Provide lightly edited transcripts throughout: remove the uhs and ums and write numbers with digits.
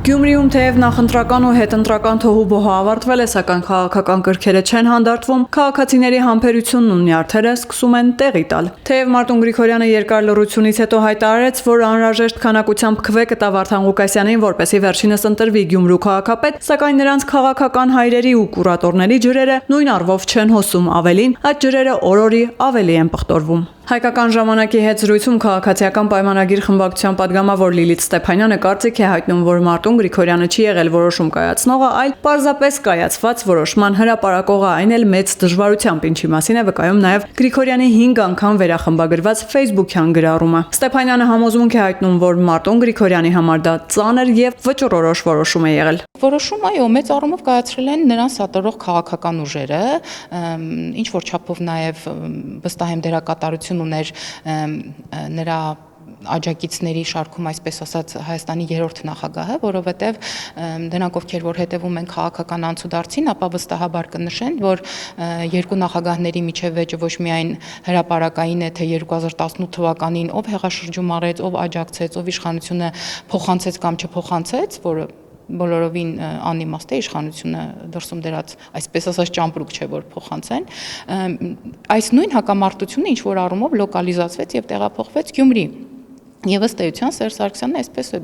Գյումրիում թեև նախընտրական ու հետընտրական թոհուբոհը ավարտվել է, սակայն քաղաքական կրքերը չեն հանդարտվում, քաղաքացիների համբերությունն ու նյարդերը սկսում են տեղի տալ։ Թեև Մարտուն Գրիգորյանը երկար լռությունից հետո հայտարարեց, որ անհրաժեշտ քանակությամբ քվե կտա Վարդան Ղուկասյանին, որպեսզի վերջինս ընտրվի Գյումրու քաղաքապետ, սակայն նրանց քաղաքական հայրերի ու կուրատորների ջրերը նույն առվով չեն հոսում, ավելին, այդ ջրերը օր-օրի ավելի են պղտորվում։ Հայկական ժամանակի հետ զրույցում քաղաքացիական պայմանագիր խմբակցության падգամավոր Լիլիթ Ստեփանյանը կարծիք է հայտնում, որ Մարտուն Գրիգորյանը չի եղել որոշում կայացնողը, այլ պարզապես կայացված որոշման հրապարակողը, այն էլ մեծ դժվարությամբ, ինչի մասին է վկայում նաև Գրիգորյանի 5 անգամ վերախմբագրված Facebook-յան գրառումը։ Ստեփանյանը համոզմունք է հայտնում, որ Մարտուն Գրիգորյանի համար դա ծանր եւ վճռորոշ որոշում է եղել։ Որոշումը այո, մեծ առումով կայացրել են նրան սատարող քաղաքական ուժերը, ինչ որ չափով նաև վստահ եմ դերակատարություն ուներ նրա աջակիցների շարքում, այսպես ասած, Հայաստանի երրորդ նախագահը, որովհետև դրանք ովքեր որ հետևում են քաղաքական անցուդարձին, ապա վստահաբար կնշեն, որ երկու նախագահների միջև վեճը ոչ միայն հրապարակային է, թե 2018 թվականին ով հեղաշրջում արեց, ով աջակցեց, ով իշխանությունը փոխանցեց կամ չփոխանցեց, որը բոլորովին անիմաստ է, իշխանությունը դրսում դրած, այսպես ասած, ճամպրուկ չէ, որ փոխանցեն, այս նույն հակամարտությունը ինչ որ առումով լոկալիզացվեց եւ տեղափոխվեց Գյումրի։ Եվ ըստ էության Սերժ Սարգսյանն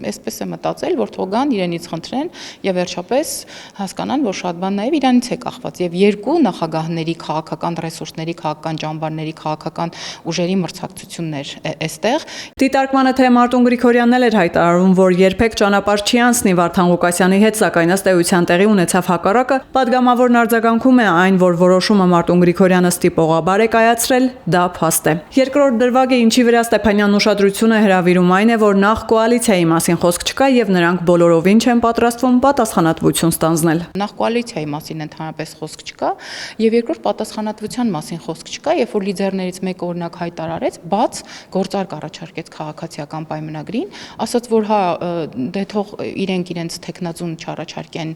այսպես է մտածել, որ թող գան իրենից խնդրեն եւ վերջապես հասկանան, որ շատ բան նաեւ իրանից է կախված եւ երկու նախագահների քաղաքական ռեսուրսների, քաղաքական ճամբարների, քաղաքական ուժերի մրցակցություններ այստեղ։ Դիտարկմանը թե Մարտուն Գրիգորյանն էլ էր հայտարարում, որ երբեք ճանապարհ չի անցնի Վարդան Ղուկասյանի հետ, սակայն ըստ էության տեղի ունեցավ հակառակը, падգամավորն արձագանքում է այն, որ որոշումը Մարտուն Գրիգորյանը ստիպողաբար է կայացրել, դա փաստ է։ Երկրորդ դրվագը, ինչի վրա Ստեփանյանն ուշադրություն է հրավիրում, այն է, որ նախ կոալիցիայի մասին խոսք չկա եւ նրանք բոլորովին չեն պատրաստվում պատասխանատվություն ստանձնել։ Նախ կոալիցիայի մասին ընդհանրապես խոսք չկա եւ երկրորդ պատասխանատվության մասին խոսք չկա, երբ որ լիդերներից մեկը օրինակ հայտարարեց, բաց գործարք առաջարկեց քաղաքացիական պայմանագրին, ասաց, որ հա դե թող իրենց տեխնազուն չառաջարկեն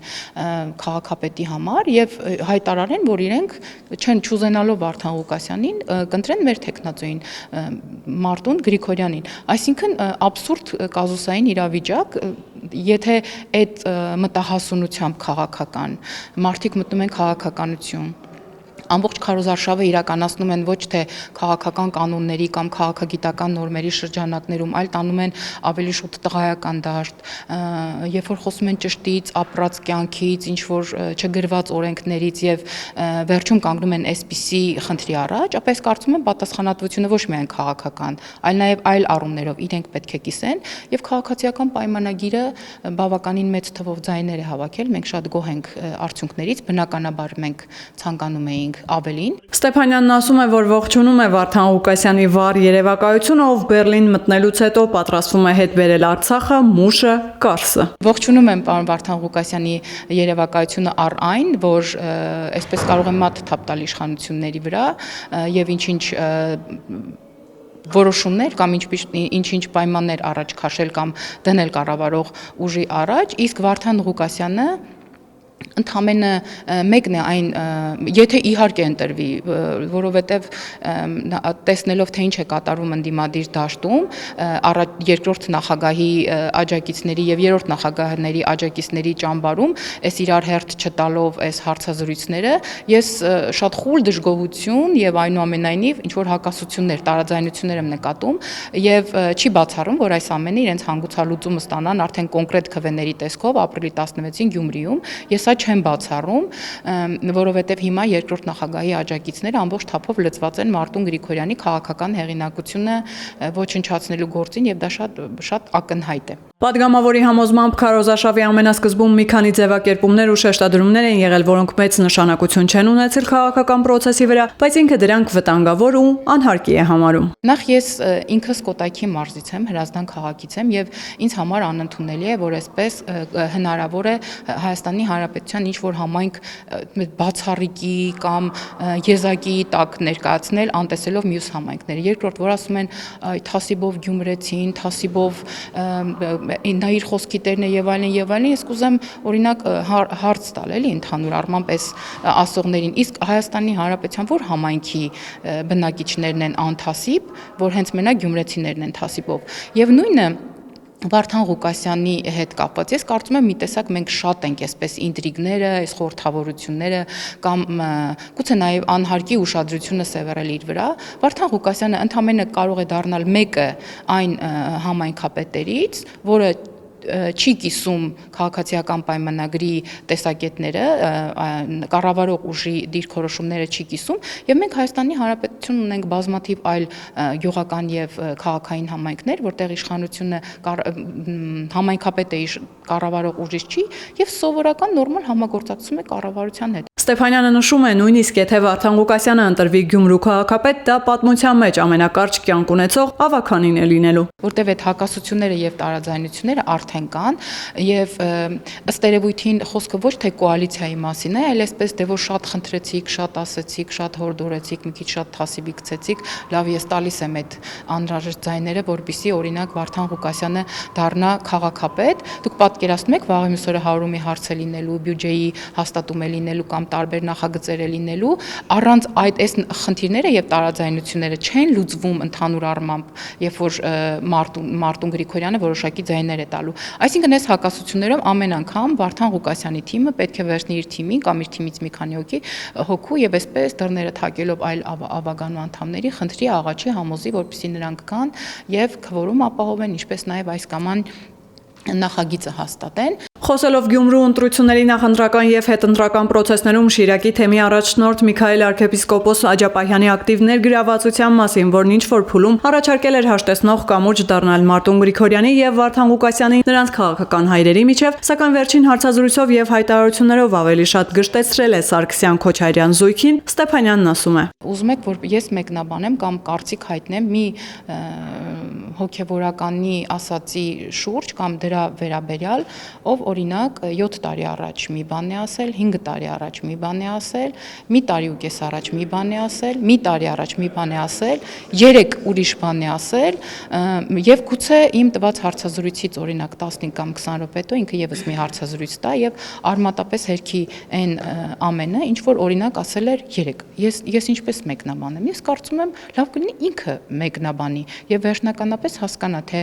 քաղաքապետի համար եւ հայտարարեն, որ իրենք չեն չուզենալով Վարդան Ղուկասյանին կընտրեն մեր տեխնազոին Մարտուն Գրիգորյանին։ Այսինքն աբսուրդ կազուսային իրավիճակ, եթե այդ մտահասունությամբ քաղաքական մարդիկ մտնում են քաղաքականություն, ամբողջ քարոզարշավը իրականացնում են ոչ թե քաղաքական կանոնների կամ քաղաքագիտական նորմերի շրջանակներում, այլ տանում են ավելի շուտ տղայական դաշտ, երբ որ խոսում են ճշտից, ապրած կյանքից, ինչ որ չգրված օրենքներից եւ վերջում կանգնում են այսպիսի խնդրի առաջ, ապա ես կարծում եմ պատասխանատվությունը ոչ միայն քաղաքական, այլ նաեւ այլ առումներով իրենք պետք է կիսեն եւ քաղաքացիական պայմանագիրը բավականին մեծ թվով ձայներ է հավաքել, մենք շատ գոհ ենք արդյունքներից, բնականաբար մենք ցանկանում էինք ավելին։ Ստեփանյանն ասում է, որ ողջունում է Վարդան Ղուկասյանի վառ երևակայությունը, ով Բեռլին մտնելուց հետո պատրաստվում է հետ բերել Արցախը, Մուշը, Կարսը։ Ողջունում եմ պարոն Վարդան Ղուկասյանի երևակայությունը առ այն, որ այսպես կարող եմ մատ թափ տալ իշխանությունների վրա եւ ինչ-ինչ որոշումներ կամ ինչ-ինչ պայմաններ առաջ քաշել կամ դնել կառավարող ուժի առաջ, իսկ Վարդան Ղուկասյանը ընդամենը մեկն է այն, եթե իհարկե ընտրվի, որովհետև տեսնելով թե ինչ է կատարվում ընդդիմադիր դաշտում, երկրորդ նախագահի աջակիցների եւ երրորդ նախագահների աջակիցների ճամբարում, այս իրար հերթ չտալով այս հարցազրույցները, ես շատ խուլ դժգոհություն եւ այնուամենայնիվ ինչ որ հակասություններ, տարաձայնություններ եմ նկատում եւ չի բացառում, որ այս ամենը իրենց հանգուցալուծումը ստանան արդեն կոնկրետ քվեների տեսքով ապրիլի 16-ին Գյումրիում։ Ես սա չեմ բացառում, որովհետև հիմա երկրորդ նախագահի աջակիցները ամբողջ թափով լծված են Մարտուն Գրիգորյանի քաղաքական հեղինակությունը ոչնչացնելու գործին եւ դա շատ ակնհայտ է։ Պատգամավորի համոզմամբ քարոզարշավի ամենասկզբում մի քանի ձևակերպումներ ու շեշտադրումներ են եղել, որոնք մեծ նշանակություն չեն ունեցել քաղաքական process-ի վրա, բայց ինքը դրանք վտանգավոր ու անհարկի է համարում։ Նախ ես ինքս Կոտայքի մարզից եմ, Հրազդան քաղաքից եմ եւ ինձ համար անընդունելի է, որ այսպես հնարավոր է Հայաստանի Հանրապետության ինչ որ համայնք բացառիկի կամ եզակի տակ ներկայացնել անտեսելով մյուս համայնքները։ Երկրորդ, որ ասում են թասիբով գյումրեցին, թասիբով նա իր խոսքի տերն է եւ այլն, ես կուզեմ օրինակ հարց տալ էլի ընդհանուր առմամբ այս ասողներին, իսկ Հայաստանի Հանրապետության որ համայնքի բնակիչներն են անթասիբ, որ հենց մենակ գյումրեցիներն են թասիբով եւ նույնը Վարդան Ղուկասյանի հետ կապված ես կարծում եմ մի տեսակ մենք շատ ենք այսպես ինտրիգները, այս խորհրդավորությունները կամ գուցե նաև անհարկի ուշադրությունը սևեռել իր վրա։ Վարդան Ղուկասյանը ընդամենը կարող է դառնալ մեկը այն համայնքապետերից, որը չի կիսում քաղաքացիական պայմանագրի տեսակետները, կառավարող ուժի դիրքորոշումները չի կիսում, եւ մենք Հայաստանի Հանրապետություն ունենք բազմաթիվ այլ գյուղական եւ քաղաքային համայնքներ, որտեղ իշխանությունը համայնքապետը կառավարող ուժից չի եւ սովորական նորմալ համագործակցում է կառավարության հետ։ Ստեփանյանը նշում է, նույնիսկ եթե Վարդան Ղուկասյանը ընտրվի Գյումրու քաղաքապետ, դա պատմության մեջ ամենակարճ կյանք ունեցող ավականին է լինելու։ Որտեղ այդ հակասությունները եւ տարաձայնությունները արդեն կան եւ ըստ երևույթին խոսքը ոչ թե կոալիցիայի մասին է, այլ այսպես դե որ շատ խնդրեցիք, շատ ասեցիք, շատ հորդորեցիք, մի քիչ շատ թասիբի գցեցիք, լավ ես տալիս եմ այդ անհրաժեշտ ձայները, որպեսզի օրինակ Վարդան Ղուկասյանը դառնա քաղաքապետ։ Դուք պատկերացնում եք վաղ մյուսօրը հարումի հարց է լինելու, բյուջեի հաստատում է լինելու կամ տարբեր նախագծեր է լինելու, առանց այդ այս խնդիրները եւ տարաձայնությունները չեն լուծվում ընդհանուր առմամբ, երբ որ Մարտուն Գրիգորյանը որոշակի ձայներ է տալու։ Այսինքն այս հակասություններում ամեն անգամ Վարդան Ղուկասյանի թիմը պետք է վերցնի իր թիմին կամ իր թիմից մի քանի հոգու եւ այսպես դռները թակելով այլ ավագանու անդամների խնդրի աղաչի համոզի, որպեսզի նրանք գան եւ քվորում ապահովեն, ինչպես նաեւ այս կամ այն նախագիծը հաստատեն։ Խոսելով Գյումրու ընտրությունների նախընտրական եւ հետընտրական process-ներում Շիրակի թեմի առաջնորդ Միքայել arczepiskopos Աջապահյանի ակտիվ ներգրավվածության մասին, որն ինչ-որ փուլում առաջարկել էր հաշտեցնող կամուրջ դառնալ Մարտուն Գրիգորյանի եւ Վարդան Ղուկասյանի նրանց քաղաքական հայրերի միջև, սակայն վերջին հարցազրույցով եւ հայտարարություններով ավելի շատ գժտեցրել է Սարգսյան-Քոչարյան զույգին, Ստեփանյանն ասում է. Ուզում եք, որ ես մեկնաբանեմ կամ կարծիք հայտնեմ մի հոգևորականի ասացի շուրջ կամ դրա վերաբերյալ, ով օրինակ 7 տարի առաջ մի բան է ասել, 5 տարի առաջ մի բան է ասել, մի տարի ու կես առաջ մի բան է ասել, մի տարի առաջ մի բան է ասել, 3 ուրիշ բան է ասել, եւ գուցե իմ տված հարցազրույցից օրինակ 15 կամ 20 րոպե հետո ինքը եւս մի հարցազրույց տա եւ արմատապես հերքի այն ամենը, ինչ որ օրինակ ասել էր 3։ Ես ինչպես մեկնաբանեմ։ Ես կարծում եմ լավ կլինի ինքը մեկնաբանի եւ վերջնականապես հասկանա թե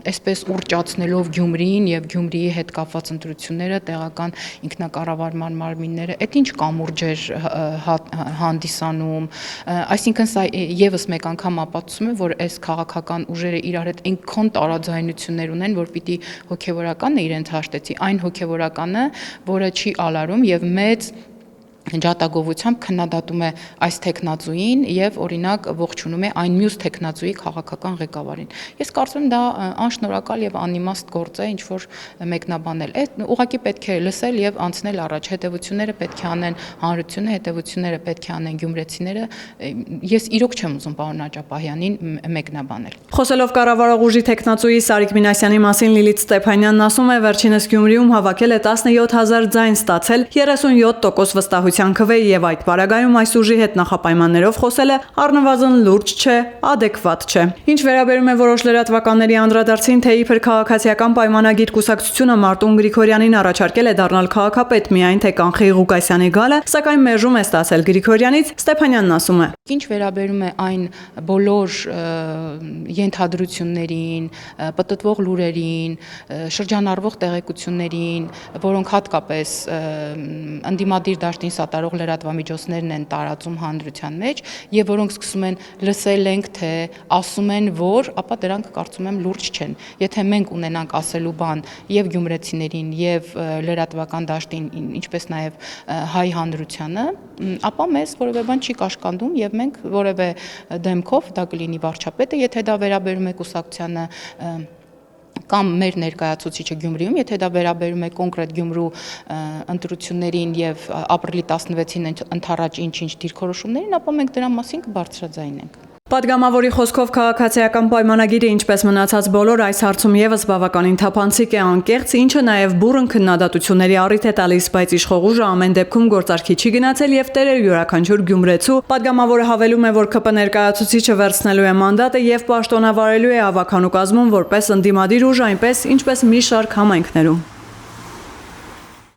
այսպես ուռճացնելով Գյումրիին եւ Գյումրիի հետ կապված ընտրությունները, տեղական ինքնակառավարման մարմինները, այդ ինչ կամուրջ էր հանդիսանում, այսինքն սա եւս մեկ անգամ ապացուցում է, որ այս քաղաքական ուժերը իրար հետ այնքան տարաձայնություններ ունեն, որ պիտի հոգեվորականը իրենց հաշտեցի, այն հոգեվորականը, որը չի ալարում եւ մեծ ջատագովությամբ քննադատում է այս տեխնացուին եւ օրինակ ողջունում է այն մյուս տեխնացուի քաղաքական ղեկավարին։ Ես կարծում եմ դա անշնորհակալ եւ անիմաստ գործ է, ինչ որ մեկնաբանել։ Այդ ուղղակի պետք է լսել եւ անցնել առաջ, հետեւությունները պետք է անեն հանրությունը, հետեւությունները պետք է անեն գյումրեցիները։ Ես իրոք չեմ ուզում պարոն Աջապահյանին մեկնաբանել։ Խոսելով կառավարող ուժի տեխնացուի Սարիկ Մինասյանի մասին Լիլիթ Ստեփանյանն ասում է, վերջինս Գյումրիում հավաքել է 17000 ձայն ստացել, 37% վստահության քվեի եւ այդ պարագայում այս ուժի հետ նախապայմաններով խոսել է առնվազն լուրջ չէ, ադեկվատ չէ։ Ինչ վերաբերում է որոշ լրատվականների անդրադարձին, թե իբր քաղաքացիական պայմանագիր կուսակցությունը Մարտուն Գրիգորյանին առաջարկել է դառնալ քաղաքապետ միայն թե կանխի Ղուկասյանի գալը, սակայն մերժում է ստացել Գրիգորյանից, Ստեփանյանն ասում է. Ինչ վերաբերում է այն բոլոր ենթադրություններին, պտտվող լուրերին, շրջանառվող տեղեկություններին, որոնք հատկապես ընդդիմադիր դաշտին սատարող լրատվամիջոցներն են տարածում հանրության մեջ եւ որոնք սկսում են լսել ենք թե ասում են որ, ապա դրանք կարծում եմ լուրջ չեն։ Եթե մենք ունենանք ասելու բան եւ գյումրեցիներին եւ լրատվական դաշտին, ինչպես նաեւ հայ հանրությանը, ապա մեզ որևէ բան չի կաշկանդում եւ մենք որևէ դեմքով դա կլինի վարչապետը, եթե դա վերաբերում է կուսակցությանը կամ մեր ներկայացուցիչը Գյումրիում, եթե դա վերաբերում է կոնկրետ Գյումրու ընտրություններին եւ ապրիլի 16-ին ընթառաջ ինչ-ինչ դիրքորոշումներին, ապա մենք դրա մասին կբարձրաձայնենք։ Պատգամավորի խոսքով քաղաքացիական պայմանագիրը ինչպես մնացած բոլոր այս հարցում եւս բավականին թափանցիկ է անկեղծ, ինչը նաեւ բուռն քննադատությունների առիթ է տալիս, բայց իշխող ուժը ամեն դեպքում գործարքի չի գնացել եւ տերեր յուրաքանչյուր գյումրեցու։ Պատգամավորը հավելում է, որ ԿՊ ներկայացուցիչը վերցնելու է մանդատը եւ պաշտոնավարելու է ավականու կազմում որպես ընդդիմադիր ուժ, այնպես ինչպես մի շարք համայնքներում։